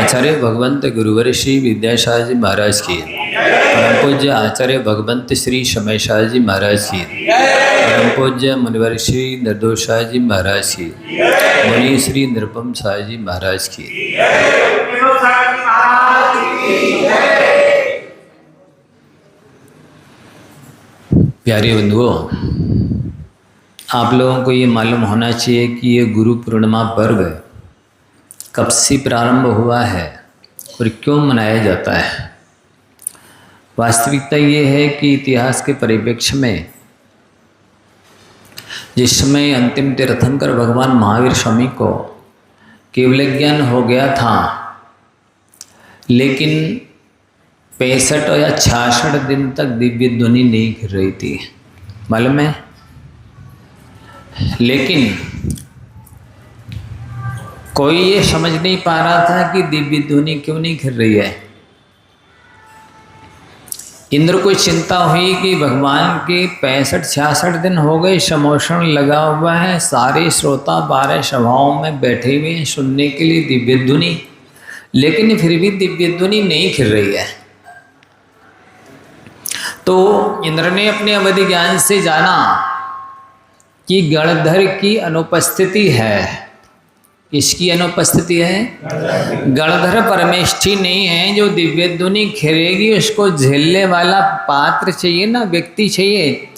आचार्य भगवंत गुरुवर श्री विद्याशाह जी महाराज की, परम पूज्य आचार्य भगवंत श्री समय शाह जी महाराज की, परम पूज्य मुनिवर श्री निर्दोष शाह जी महाराज की, मुनि श्री निरुपम शाह जी महाराज की। प्यारे बंधुओं, आप लोगों को ये मालूम होना चाहिए कि ये गुरु पूर्णिमा पर्व कब से प्रारंभ हुआ है और क्यों मनाया जाता है। वास्तविकता ये है कि इतिहास के परिप्रेक्ष्य में जिस समय अंतिम तीर्थंकर भगवान महावीर स्वामी को केवल ज्ञान हो गया था, लेकिन 65 या 66 दिन तक दिव्य ध्वनि नहीं गिर रही थी, मालूम है। लेकिन कोई ये समझ नहीं पा रहा था कि दिव्य ध्वनि क्यों नहीं गिर रही है। इंद्र को चिंता हुई कि भगवान के 65-66 दिन हो गए, समोषण लगा हुआ है, सारे श्रोता 12 सभाओं में बैठे हुए हैं सुनने के लिए दिव्य ध्वनि, लेकिन फिर भी दिव्य ध्वनि नहीं गिर रही है। तो इंद्र ने अपने अवधि ज्ञान से जाना कि गणधर की अनुपस्थिति है। किसकी अनुपस्थिति है? गणधर परमेष्ठी नहीं है जो दिव्य ध्वनि घेरेगी, उसको झेलने वाला पात्र चाहिए ना, व्यक्ति चाहिए।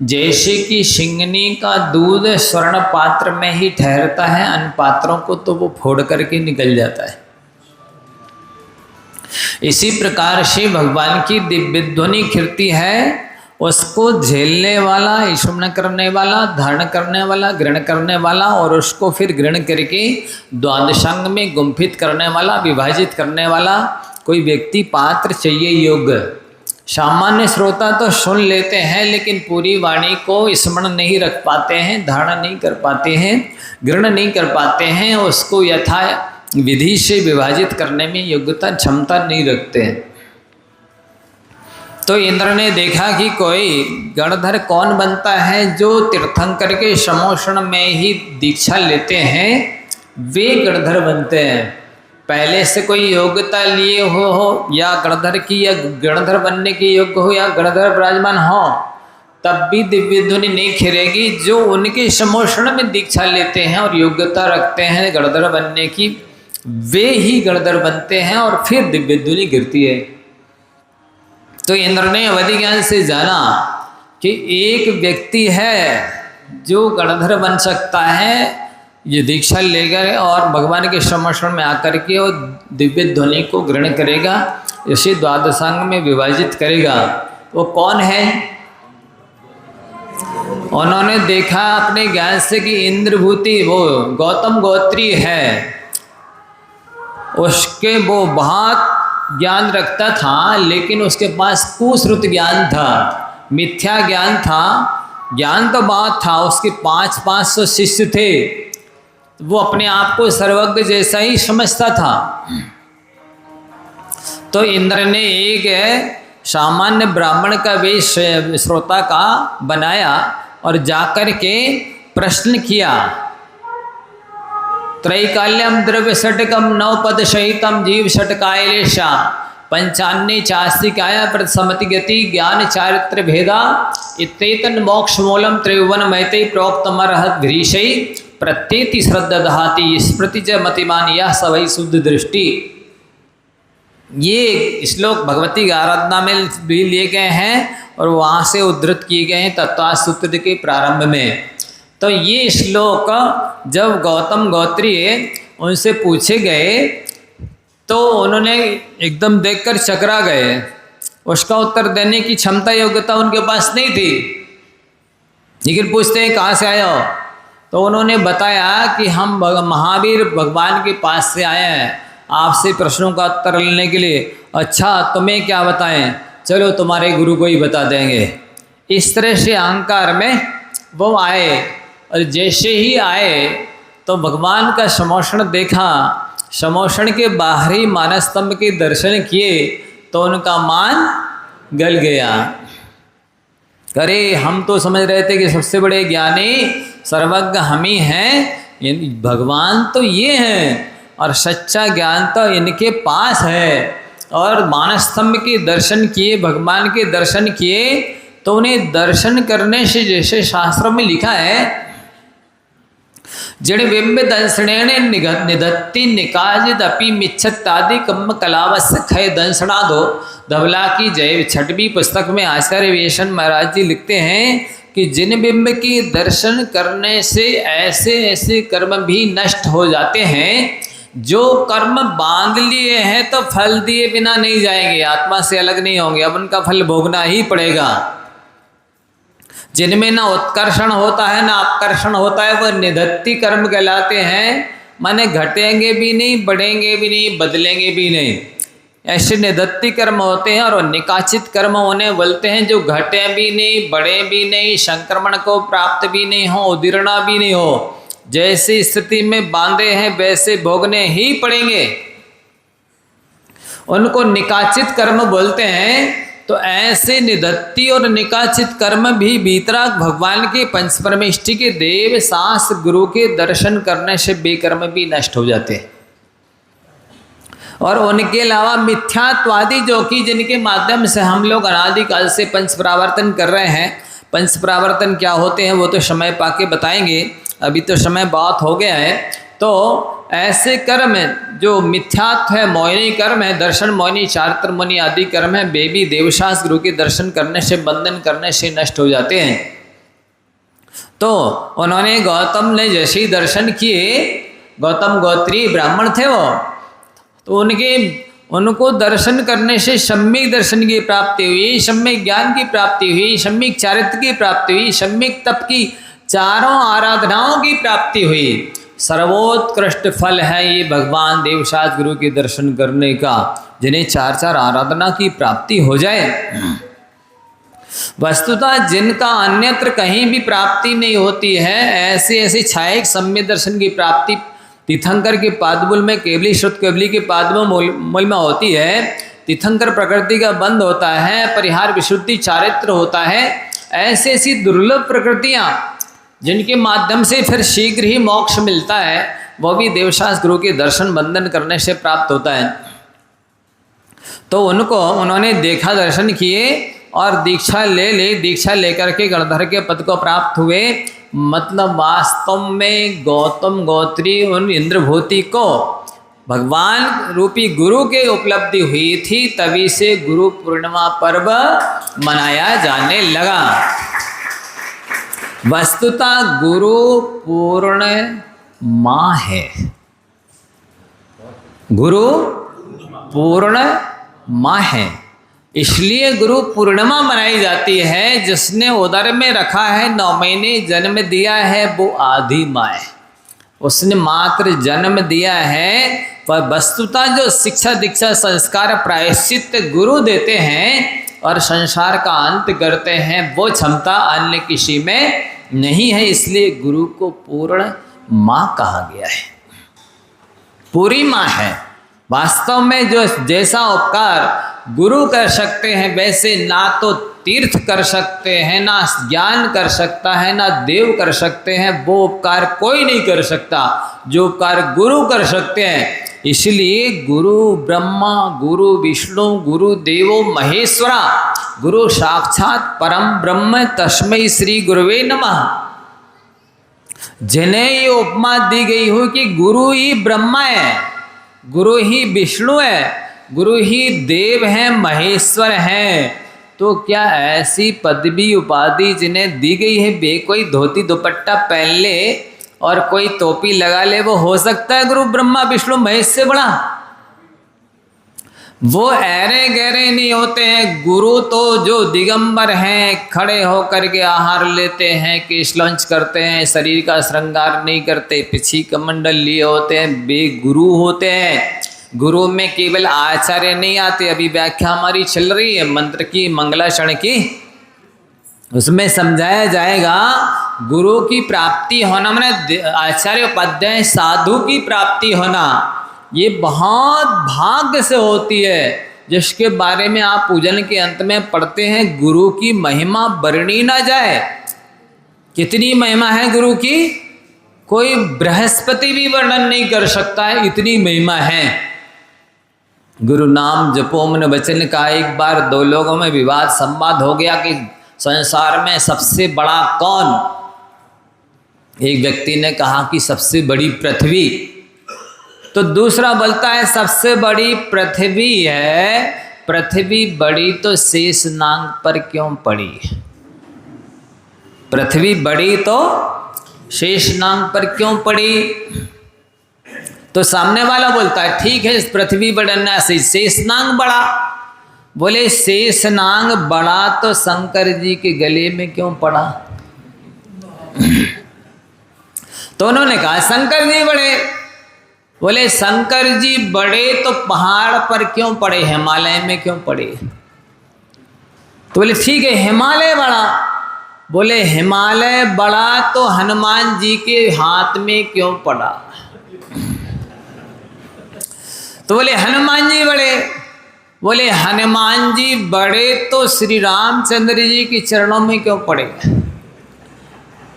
जैसे कि सिंगनी का दूध स्वर्ण पात्र में ही ठहरता है, अन्य पात्रों को तो वो फोड़ करके निकल जाता है। इसी प्रकार से भगवान की दिव्य ध्वनि कीर्ति है, उसको झेलने वाला, ईश्वरन करने वाला, धारण करने वाला, ग्रहण करने वाला और उसको फिर ग्रहण करके द्वादशांग में गुंफित करने वाला, विभाजित करने वाला कोई व्यक्ति पात्र चाहिए, योग्य। सामान्य श्रोता तो सुन लेते हैं लेकिन पूरी वाणी को स्मरण नहीं रख पाते हैं, धारण नहीं कर पाते हैं, ग्रहण नहीं कर पाते हैं, उसको यथा विधि से विभाजित करने में योग्यता क्षमता नहीं रखते हैं। तो इंद्र ने देखा कि कोई गणधर कौन बनता है जो तीर्थंकर के समोषण में ही दीक्षा लेते हैं, वे गणधर बनते हैं। पहले से कोई योग्यता लिए हो या गणधर की, या गणधर बनने के योग्य हो या गणधर विराजमान हो, तब भी दिव्य ध्वनि नहीं खिरेगी। जो उनके समोषण में दीक्षा लेते हैं और योग्यता रखते हैं गणधर बनने की, वे ही गणधर बनते हैं और फिर दिव्य ध्वनि गिरती है। तो इंद्र ने अवधि ज्ञान से जाना कि एक व्यक्ति है जो गणधर बन सकता है, ये दीक्षा लेगा और भगवान के समोषण में आकर के वो दिव्य ध्वनि को ग्रहण करेगा, इसे द्वादशांग में विभाजित करेगा। वो कौन है? उन्होंने देखा अपने ज्ञान से कि इंद्रभूति वो गौतम गोत्री है, उसके वो बहुत ज्ञान रखता था, लेकिन उसके पास कुश्रुत ज्ञान था, मिथ्या ज्ञान था। ज्ञान तो बहुत था, उसके 500 शिष्य थे, वो अपने आप को सर्वज्ञ जैसा ही समझता था। तो इंद्र ने एक सामान्य ब्राह्मण का वेश श्रोता का बनाया और जाकर के प्रश्न किया। त्रैकाल्यम द्रव्य षटकम नवपद सहितम जीव षटकायलेशा 95 चास्तिकाया प्रसमति गति ज्ञान चारित्र भेदा इत्येतन मोक्ष मूलम त्रिभुवन महते प्रोक्तमर्हत भीषै प्रत्येति श्रद्धा दहाति स्मृति च मतिमान यह सवै शुद्ध दृष्टि। ये श्लोक भगवती आराधना में भी लिए गए हैं और वहाँ से उद्धृत किए गए हैं तत्वास सूत्र के प्रारंभ में। तो ये श्लोक जब गौतम गोत्री उनसे पूछे गए तो उन्होंने एकदम देखकर चकरा गए, उसका उत्तर देने की क्षमता योग्यता उनके पास नहीं थी। लेकिन पूछते हैं कहाँ से आए हो, तो उन्होंने बताया कि हम महावीर भगवान के पास से आए हैं आपसे प्रश्नों का उत्तर लेने के लिए। अच्छा, तुम्हें क्या बताएं, चलो तुम्हारे गुरु को ही बता देंगे। इस तरह से अहंकार में वो आए और जैसे ही आए तो भगवान का समोषण देखा, समोषण के बाहरी मानस्तंभ के दर्शन किए तो उनका मान गल गया। अरे हम तो समझ रहे थे कि सबसे बड़े ज्ञानी सर्वज्ञ हम ही हैं, भगवान तो ये हैं। और सच्चा ज्ञान तो इनके पास है। और मानस्तंभ के दर्शन किए, भगवान के दर्शन किए, तो उन्हें दर्शन करने से, जैसे शास्त्रों में लिखा है, जड़ बिंब दंसणेन निधत्ति निकाजित अपि मिच्छत्तादि कम्म कलावस खय दंसणा दो। धवला की जय छठवीं पुस्तक में आचार्य वेशन महाराज जी लिखते हैं कि जिन बिंब की दर्शन करने से ऐसे ऐसे कर्म भी नष्ट हो जाते हैं, जो कर्म बांध लिए हैं तो फल दिए बिना नहीं जाएंगे, आत्मा से अलग नहीं होंगे, अब उनका फल भोगना ही पड़ेगा। जिनमें ना उत्कर्षण होता है ना अपकर्षण होता है, वह निधत्ति कर्म कहलाते हैं। माने घटेंगे भी नहीं, बढ़ेंगे भी नहीं, बदलेंगे भी नहीं, ऐसे निधत्ति कर्म होते हैं। और निकाचित कर्म उन्हें बोलते हैं जो घटे भी नहीं, बढ़े भी नहीं, संक्रमण को प्राप्त भी नहीं हो, उदीर्णा भी नहीं हो, जैसी स्थिति में बांधे हैं वैसे भोगने ही पड़ेंगे, उनको निकाचित कर्म बोलते हैं। तो ऐसे निधत्ति और निकाचित कर्म भी भीतराग भगवान के पंच परमेष्टि के देव सास गुरु के दर्शन करने से बेकर्म भी नष्ट हो जाते हैं। और उनके अलावा मिथ्यात्वादी, जो कि जिनके माध्यम से हम लोग अनादिकाल से पंच परावर्तन कर रहे हैं। पंच परावर्तन क्या होते हैं वो तो समय पाके बताएंगे, अभी तो समय बहुत हो गया है। तो ऐसे कर्म जो मिथ्यात्व है, मोहिनी कर्म है, दर्शन मोहिनी, चारित्र मोहिनी आदि कर्म है, वे भी देवशास गुरु के दर्शन करने से, बंधन करने से नष्ट हो जाते हैं। तो उन्होंने गौतम ने जैसे ही दर्शन किए, गौतम गोत्री ब्राह्मण थे वो, तो उनको दर्शन करने से सम्यक दर्शन की प्राप्ति हुई, सम्यक ज्ञान की प्राप्ति हुई, सम्यक चारित्र की प्राप्ति हुई, सम्यक तप की चारों आराधनाओं की प्राप्ति हुई। सर्वोत्कृष्ट फल है ये भगवान देवशास गुरु के दर्शन करने का, जिन्हें चार चार आराधना की प्राप्ति हो जाए। वस्तुतः जिनका अन्यत्र कहीं भी प्राप्ति नहीं होती है, ऐसे ऐसे छायक सम्यक दर्शन की प्राप्ति तीर्थंकर के पादमूल में, केवली श्रुत केवली के पादमूल में होती है। तीर्थंकर प्रकृति का बंध होता है, परिहार विशुद्धि चारित्र होता है। ऐसी ऐसी दुर्लभ प्रकृतियाँ जिनके माध्यम से फिर शीघ्र ही मोक्ष मिलता है, वह भी देवशास गुरु के दर्शन बंधन करने से प्राप्त होता है। तो उन्होंने देखा, दर्शन किए और दीक्षा दीक्षा लेकर के गणधर के पद को प्राप्त हुए। मतलब वास्तव में गौतम गोत्री उन इंद्रभूति को भगवान रूपी गुरु के उपलब्धि हुई थी, तभी से गुरु पूर्णिमा पर्व मनाया जाने लगा। वस्तुतः गुरु पूर्णिमा है, गुरु पूर्णिमा है, इसलिए गुरु पूर्णिमा मनाई जाती है। जिसने उदर में रखा है 9 महीने जन्म दिया है वो आधी माँ, उसने मात्र जन्म दिया है। पर वस्तुतः जो शिक्षा दीक्षा संस्कार प्रायश्चित गुरु देते हैं और संसार का अंत करते हैं, वो क्षमता अन्य किसी में नहीं है। इसलिए गुरु को पूर्ण माँ कहा गया है, पूरी माँ है। वास्तव में जो जैसा उपकार गुरु कर सकते हैं, वैसे ना तो तीर्थ कर सकते हैं, ना ज्ञान कर सकता है, ना देव कर सकते हैं। वो उपकार कोई नहीं कर सकता जो उपकार गुरु कर सकते हैं। इसलिए गुरु ब्रह्मा, गुरु विष्णु, गुरु देवो महेश्वरा, गुरु साक्षात परम ब्रह्म, तस्मै श्री गुरुवे नमः। जिन्हें ये उपमा दी गई हो कि गुरु ही ब्रह्मा है, गुरु ही विष्णु है, गुरु ही देव है, महेश्वर है, तो क्या ऐसी पदवी उपाधि जिन्हें दी गई है, वे कोई धोती दुपट्टा पहन ले और कोई टोपी लगा ले, वो हो सकता है गुरु ब्रह्मा विष्णु महेश से बड़ा? वो ऐरे गहरे नहीं होते हैं। गुरु तो जो दिगंबर हैं, खड़े होकर के आहार लेते हैं, केश लॉन्च करते हैं, शरीर का श्रृंगार नहीं करते, पिछी कमंडल लिए होते हैं, वे गुरु होते हैं। गुरु में केवल आचार्य नहीं आते। अभी व्याख्या हमारी चल रही है मंत्र की, मंगलाचरण की, उसमें समझाया जाएगा गुरु की प्राप्ति होना माने आचार्य उपाध्याय साधु की प्राप्ति होना, ये बहुत भाग्य से होती है, जिसके बारे में आप पूजन के अंत में पढ़ते हैं। गुरु की महिमा वर्णी ना जाए। कितनी महिमा है गुरु की? कोई बृहस्पति भी वर्णन नहीं कर सकता है, इतनी महिमा है। गुरु नाम जपो मन वचन का। एक बार दो लोगों में विवाद संवाद हो गया कि संसार में सबसे बड़ा कौन। एक व्यक्ति ने कहा कि सबसे बड़ी पृथ्वी, तो दूसरा बोलता है सबसे बड़ी पृथ्वी है। पृथ्वी बड़ी तो शेष नाग पर क्यों पड़ी? पृथ्वी बड़ी तो शेष नाग पर क्यों पड़ी? तो सामने वाला बोलता है ठीक है, पृथ्वी बढ़ना से शेष नाग बड़ा। बोले शेष नाग बड़ा तो शंकर जी के गले में क्यों पड़ा? तो उन्होंने कहा शंकर जी बड़े। बोले शंकर जी बड़े तो पहाड़ पर क्यों पड़े, हिमालय में क्यों पड़े? तो बोले ठीक है हिमालय बड़ा। बोले हिमालय बड़ा तो हनुमान जी के हाथ में क्यों पड़ा? तो बोले हनुमान जी बड़े। बोले हनुमान जी बड़े तो श्री रामचंद्र जी के चरणों में क्यों पड़े?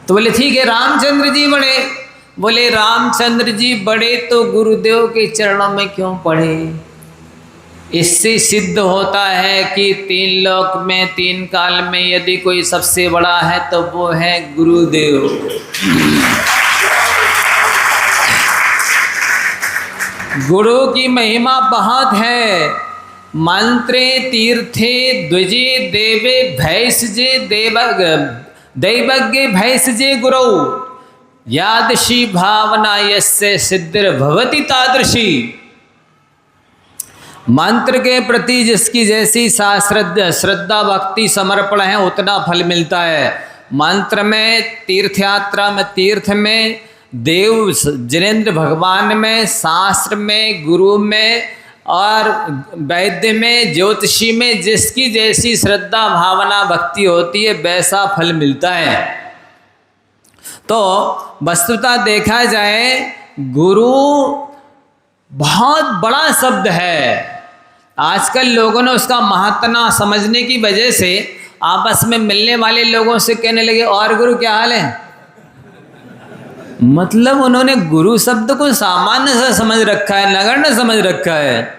तो बोले ठीक है रामचंद्र जी बड़े। बोले रामचंद्र जी बड़े तो गुरुदेव के चरणों में क्यों पड़े? इससे सिद्ध होता है कि तीन लोक में तीन काल में यदि कोई सबसे बड़ा है तो वो है गुरुदेव। गुरु की महिमा बहुत है। मंत्रे तीर्थे द्विजे देवे भैषजे दैवज्ञ भैषजे गुरु यादशी भावना यस्य सिद्धिर्भवति तादृशी। मंत्र के प्रति जिसकी जैसी श्रद्धा भक्ति समर्पण है उतना फल मिलता है। मंत्र में, तीर्थ यात्रा में, तीर्थ में, देव जिनेन्द्र भगवान में, शास्त्र में, गुरु में और वैद्य में, ज्योतिषी में जिसकी जैसी श्रद्धा भावना भक्ति होती है वैसा फल मिलता है। तो वस्तुतः देखा जाए गुरु बहुत बड़ा शब्द है। आजकल लोगों ने उसका महत्व समझने की वजह से आपस में मिलने वाले लोगों से कहने लगे और गुरु क्या हाल है। मतलब उन्होंने गुरु शब्द को सामान्य सा समझ रखा है, नगण्य समझ रखा है।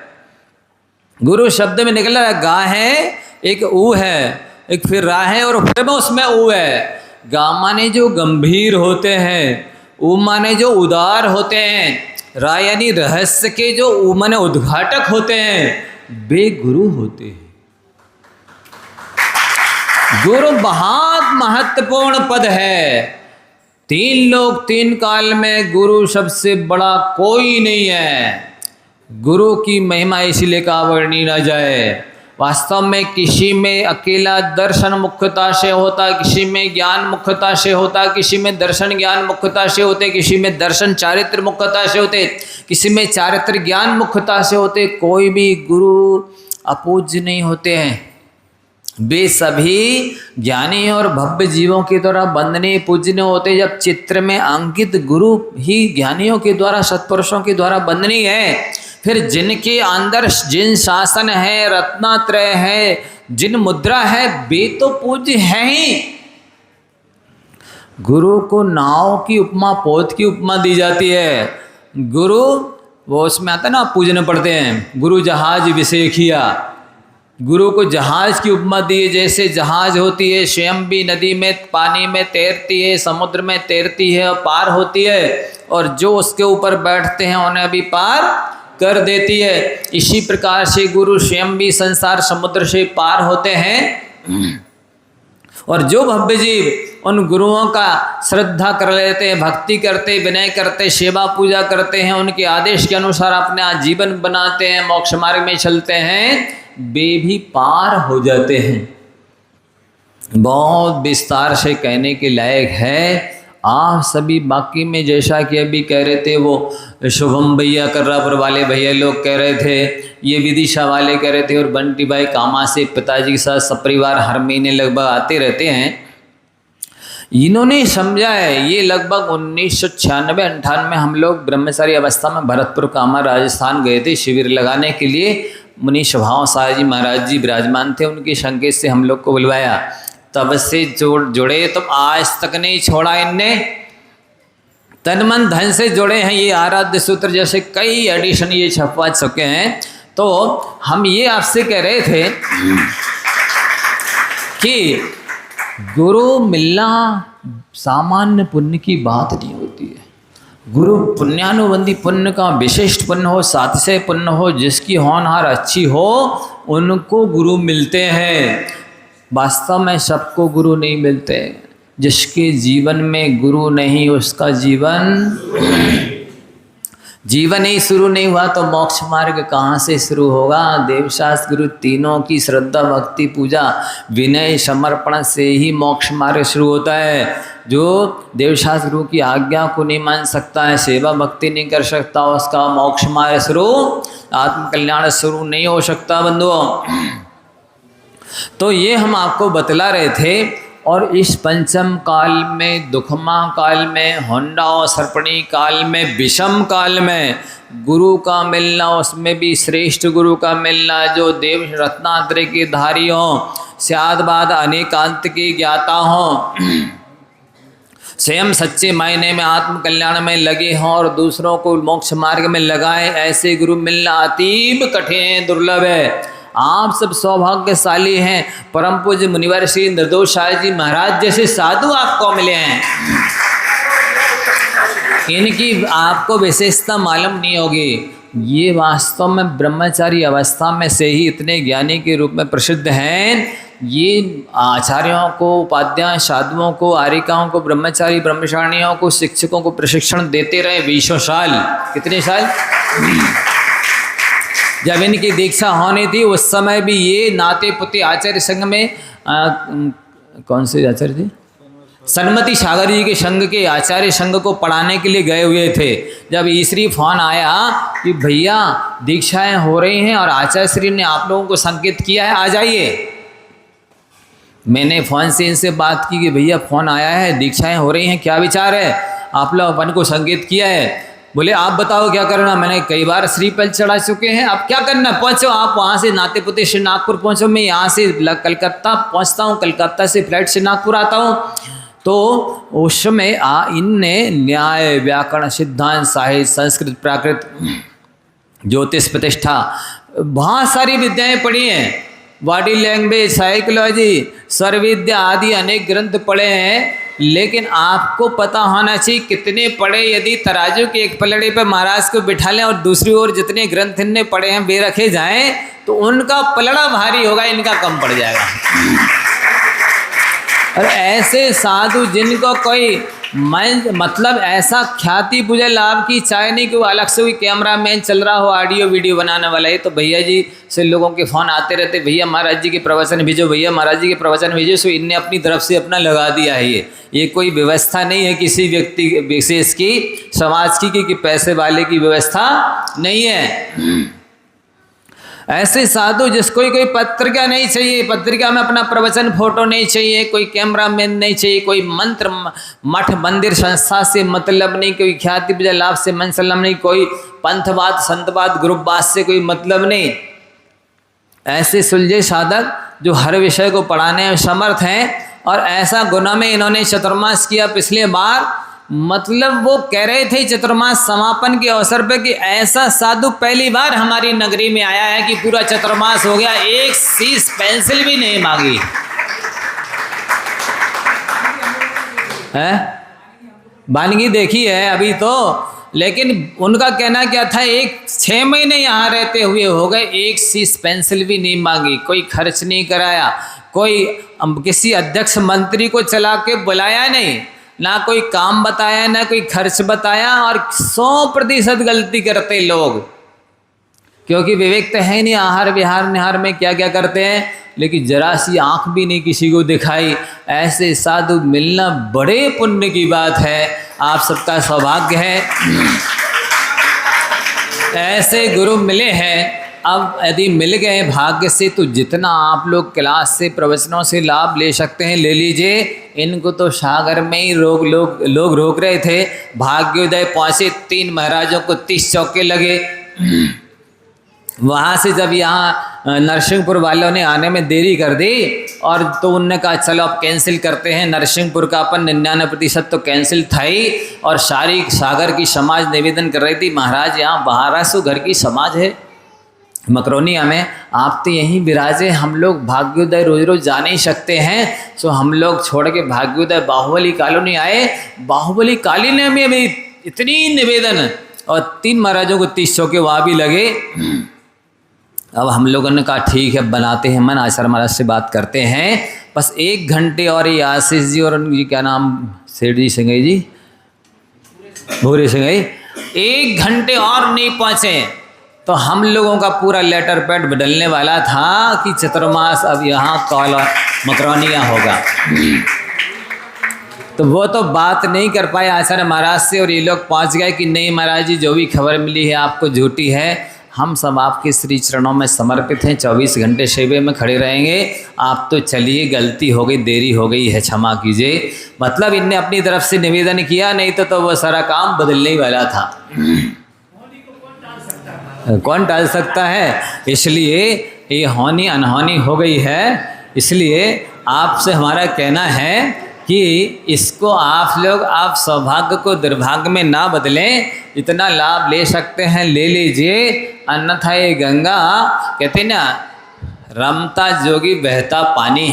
गुरु शब्द में निकला है गा है, एक ऊ है, एक फिर रा है और फिर में उसमें ऊ है। गा माने जो गंभीर होते हैं, ऊ माने जो उदार होते हैं, रा यानी रहस्य के जो ऊ माने उद्घाटक होते हैं, वे गुरु होते हैं। गुरु बहुत महत्वपूर्ण पद है। तीन लोक तीन काल में गुरु सबसे बड़ा कोई नहीं है। गुरु की महिमा इसलिए का वर्णी न जाए। वास्तव में किसी में अकेला दर्शन मुख्यता से होता, किसी में ज्ञान मुख्यता से होता, किसी में दर्शन ज्ञान मुख्यता से होते, किसी में दर्शन चारित्र मुख्यता से होते, किसी में चारित्र ज्ञान मुख्यता से होते। कोई भी गुरु अपूज्य नहीं होते हैं। वे सभी ज्ञानी और भव्य जीवों के द्वारा वंदनीय पूजनीय होते। जब चित्र में अंकित गुरु ही ज्ञानियों के द्वारा, सत्पुरुषों के द्वारा वंदनीय है, फिर जिनके अंदर जिन शासन है, रत्नात्रय है, जिन मुद्रा है, वे तो पूज्य है ही। गुरु को नाव की उपमा, पोत की उपमा दी जाती है। गुरु वो उसमें आता है ना, पूजने पड़ते हैं। गुरु जहाज विशेखिया, गुरु को जहाज की उपमा दी है। जैसे जहाज होती है, स्वयं भी नदी में पानी में तैरती है, समुद्र में तैरती है और पार होती है, और जो उसके ऊपर बैठते हैं उन्हें भी पार कर देती है। इसी प्रकार से गुरु स्वयं भी संसार समुद्र से पार होते हैं। और जो भव्य जीव उन गुरुओं का श्रद्धा कर लेते हैं, भक्ति करते, विनय करते, सेवा पूजा करते हैं, उनके आदेश के अनुसार अपना जीवन बनाते हैं, मोक्ष मार्ग में चलते हैं, वे भी पार हो जाते हैं। बहुत विस्तार से कहने के लायक है। आप सभी बाकी में जैसा कि अभी कह रहे थे, वो शुभम भैया कर्रापुर वाले भैया लोग कह रहे थे, ये विदिशा वाले कह रहे थे, और बंटी भाई कामा से पिताजी के साथ सपरिवार हर महीने लगभग आते रहते हैं। इन्होंने समझा है, ये लगभग 1996-98 हम लोग ब्रह्मचारी अवस्था में भरतपुर कामा राजस्थान गए थे शिविर लगाने के लिए। मुनि स्वभाव साहब जी महाराज जी विराजमान थे, उनके संकेत से हम लोग को बुलवाया। तब से जुड़े तो आज तक नहीं छोड़ा इनने। तन मन धन से जुड़े हैं ये आराध्य सूत्र, जैसे कई एडिशन ये छपवा चुके हैं। तो हम ये आपसे कह रहे थे कि गुरु मिलना सामान्य पुण्य की बात नहीं होती है। गुरु पुण्यानुबंधी पुण्य का विशिष्ट पुण्य हो, सातिशय पुण्य हो, जिसकी होनहार अच्छी हो, उनको गुरु मिलते हैं। वास्तव में सबको गुरु नहीं मिलते। जिसके जीवन में गुरु नहीं, उसका जीवन ही शुरू नहीं हुआ तो मोक्ष मार्ग कहाँ से शुरू होगा। देवशास्त्र गुरु तीनों की श्रद्धा भक्ति पूजा विनय समर्पण से ही मोक्ष मार्ग शुरू होता है। जो देवशास्त्र गुरु की आज्ञा को नहीं मान सकता है, सेवा भक्ति नहीं कर सकता, उसका मोक्ष मार्ग शुरू, आत्मकल्याण शुरू नहीं हो सकता बंधुओं। तो ये हम आपको बतला रहे थे। और इस पंचम काल में, दुखमा काल में, होंडा और सर्पणी काल में, विषम काल में गुरु का मिलना, उसमें भी श्रेष्ठ गुरु का मिलना जो देव रत्नात्रय के धारी हों, स्यादबाद अनेकांत के ज्ञाता हों, स्वयं सच्चे मायने में आत्म कल्याण में लगे हों और दूसरों को मोक्ष मार्ग में लगाए, ऐसे गुरु मिलना अतीब कठिन दुर्लभ है। आप सब सौभाग्यशाली हैं। परम पूज्य मुनिवर श्री निर्दोष साई जी महाराज जैसे साधु आपको मिले हैं। इनकी आपको विशेषता मालूम नहीं होगी। ये वास्तव में ब्रह्मचारी अवस्था में से ही इतने ज्ञानी के रूप में प्रसिद्ध हैं। ये आचार्यों को, उपाध्याय साधुओं को, आरिकाओं को, ब्रह्मचारी ब्रह्मचारिणियों को, शिक्षकों को प्रशिक्षण देते रहे 20 साल। कितने साल? जब इनकी दीक्षा होनी थी उस समय भी ये नाते पुते आचार्य संघ में कौन से आचार्य थे? सन्मति सागर जी के संघ के आचार्य संघ को पढ़ाने के लिए गए हुए थे। जब ईश्वरी फोन आया कि भैया दीक्षाएं हो रही हैं और आचार्य श्री ने आप लोगों को संकेत किया है, आ जाइए। मैंने फ़ोन से इनसे बात की कि भैया फ़ोन आया है, दीक्षाएं हो रही हैं, क्या विचार है? आप लोग अपन को संकेत किया है। बोले आप बताओ क्या करना। मैंने कई बार श्रीफल चढ़ा चुके हैं, अब क्या करना? पहुँचो आप वहाँ से नाते पुते से नागपुर पहुँचो, मैं यहाँ से कलकत्ता पहुँचता हूँ, कलकत्ता से फ्लाइट से नागपुर आता हूँ। तो उस समय इनने न्याय, व्याकरण, सिद्धांत, साहित्य, संस्कृत, प्राकृत, ज्योतिष, प्रतिष्ठा, बहुत सारी विद्याएं पढ़ी हैं। बॉडी लैंग्वेज, साइकोलॉजी, स्वर विद्या आदि अनेक ग्रंथ पढ़े हैं। लेकिन आपको पता होना चाहिए कितने पढ़े। यदि तराजू के एक पलड़े पर महाराज को बिठा लें और दूसरी ओर जितने ग्रंथ इनने पढ़े हैं वे रखे जाएं तो उनका पलड़ा भारी होगा, इनका कम पड़ जाएगा। और ऐसे साधु जिनको कोई मतलब ऐसा ख्याति पूजा लाभ की चाहे नहीं कि वो अलग से कोई कैमरा मैन चल रहा हो, ऑडियो वीडियो बनाने वाला है, तो भैया जी से लोगों के फ़ोन आते रहते, भैया महाराज जी के प्रवचन भेजो, भैया महाराज जी के प्रवचन भेजो। सो इनने अपनी तरफ से अपना लगा दिया है। ये कोई व्यवस्था नहीं है किसी व्यक्ति विशेष की, समाज की, कि पैसे वाले की व्यवस्था नहीं है। ऐसे साधु जिसको कोई पत्रिका नहीं चाहिए, पत्रिका में अपना प्रवचन फोटो नहीं चाहिए, कोई कैमरा मैन नहीं चाहिए, कोई मंत्र मठ मंदिर संस्था से मतलब नहीं, कोई ख्याति पूजा लाभ से मनसलम नहीं, कोई पंथवाद संतवाद ग्रुपवाद से कोई मतलब नहीं। ऐसे सुलझे साधक जो हर विषय को पढ़ाने में समर्थ हैं। और ऐसा गुना में इन्होंने चतुर्मास किया पिछले बार। मतलब वो कह रहे थे चतुर्मास समापन के अवसर पे कि ऐसा साधु पहली बार हमारी नगरी में आया है कि पूरा चतुर्मास हो गया, एक शीश पेंसिल भी नहीं मांगी है। बानगी देखी है अभी तो, लेकिन उनका कहना क्या था, 6 महीने यहाँ रहते हुए हो गए, एक शीश पेंसिल भी नहीं मांगी, कोई खर्च नहीं कराया, कोई किसी अध्यक्ष मंत्री को चला के बुलाया नहीं, ना कोई काम बताया, ना कोई खर्च बताया। और 100% गलती करते लोग, क्योंकि विवेक तो है नहीं, आहार विहार निहार में क्या क्या करते हैं, लेकिन जरा सी आंख भी नहीं किसी को दिखाई। ऐसे साधु मिलना बड़े पुण्य की बात है, आप सबका सौभाग्य है। ऐसे गुरु मिले हैं। अब यदि मिल गए भाग्य से तो जितना आप लोग क्लास से प्रवचनों से लाभ ले सकते हैं ले लीजिए। इनको तो सागर में ही लोग रोक रहे थे। भाग्योदय पहुँचे, 3 महाराजों को 30 चौके लगे। वहाँ से जब यहाँ नरसिंहपुर वालों ने आने में देरी कर दी और तो उनने कहा चलो अब कैंसिल करते हैं। नरसिंहपुर का अपन 99% तो कैंसिल था ही। और सारी सागर की समाज निवेदन कर रही थी, महाराज यहाँ 1200 घर की समाज है मकरोनिया में, आप तो यहीं विराजे, हम लोग भाग्योदय रोज रोज जा नहीं सकते हैं, सो हम लोग छोड़ के भाग्योदय बाहुबली कॉलोनी आए। बाहुबली कॉलोनी में भी इतनी निवेदन और 3 महाराजों को 30 चौके वहाँ भी लगे। अब हम लोगों ने कहा ठीक है बनाते हैं मन, आचार्य महाराज से बात करते हैं, बस 1 घंटे और ये आशीष जी और उनकी क्या नाम सेठ जी सिंघई जी भूरे सिंघई 1 घंटे और नहीं पहुँचे तो हम लोगों का पूरा लेटर पैड बदलने वाला था कि चतुर्मास अब यहाँ कॉल मकरोनिया होगा। तो वो तो बात नहीं कर पाए आचार्य महाराज से और ये लोग पहुँच गए कि नहीं महाराज जी जो भी खबर मिली है आपको झूठी है, हम सब आपके श्री चरणों में समर्पित हैं, 24 घंटे सेवे में खड़े रहेंगे, आप तो चलिए गलती हो गई, देरी हो गई है, क्षमा कीजिए। मतलब इनने अपनी तरफ से निवेदन किया, नहीं तो वो सारा काम बदलने ही वाला था। कौन टाल सकता है? इसलिए ये होनी अनहोनी हो गई है। इसलिए आपसे हमारा कहना है कि इसको आप लोग आप सौभाग्य को दुर्भाग्य में ना बदलें, इतना लाभ ले सकते हैं ले लीजिए, अन्यथा ये गंगा कहते ना रमता जोगी बहता पानी,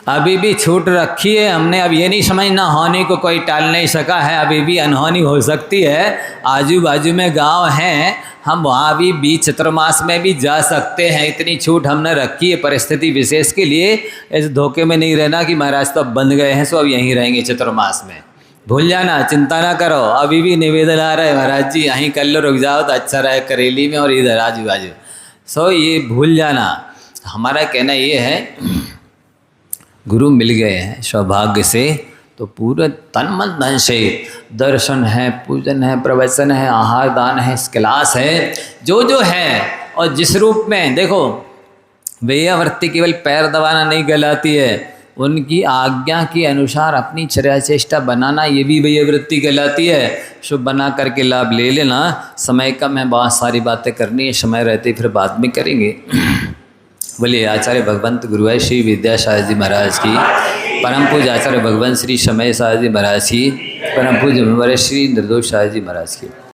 अभी भी छूट रखी है हमने। अब ये नहीं समझना होने को कोई टाल नहीं सका है, अभी भी अनहोनी हो सकती है। आजू बाजू में गांव हैं, हम वहाँ भी बीच चतुर्मास में भी जा सकते हैं, इतनी छूट हमने रखी है परिस्थिति विशेष के लिए। इस धोखे में नहीं रहना कि महाराज तो अब बंद गए हैं सो अब यहीं रहेंगे चतुर्मास में, भूल जाना, चिंता ना करो। अभी भी निवेदन आ रहा है महाराज जी यहीं कर लो, रुक जाओ तो अच्छा रहे करेली में और इधर आजू बाजू, सो ये भूल जाना। हमारा कहना ये है गुरु मिल गए हैं सौभाग्य से तो पूरे तन मन धन से दर्शन है, पूजन है, प्रवचन है, आहार दान है, क्लास है, जो है। और जिस रूप में देखो वेयावृत्ति केवल पैर दबाना नहीं कहलाती है, उनकी आज्ञा के अनुसार अपनी चर्या चेष्टा बनाना ये भी वेयावृत्ति कहलाती है। शुभ बना करके लाभ ले लेना। समय का मैं बहुत सारी बातें करनी है, समय रहते फिर बाद में करेंगे। बोलिए आचार्य भगवंत गुरुवार श्री विद्यासागर जी महाराज की, परम पूज्य आचार्य भगवंत श्री समय सागर जी महाराज की, परम पूज्य श्री निर्दोष सागर जी महाराज की।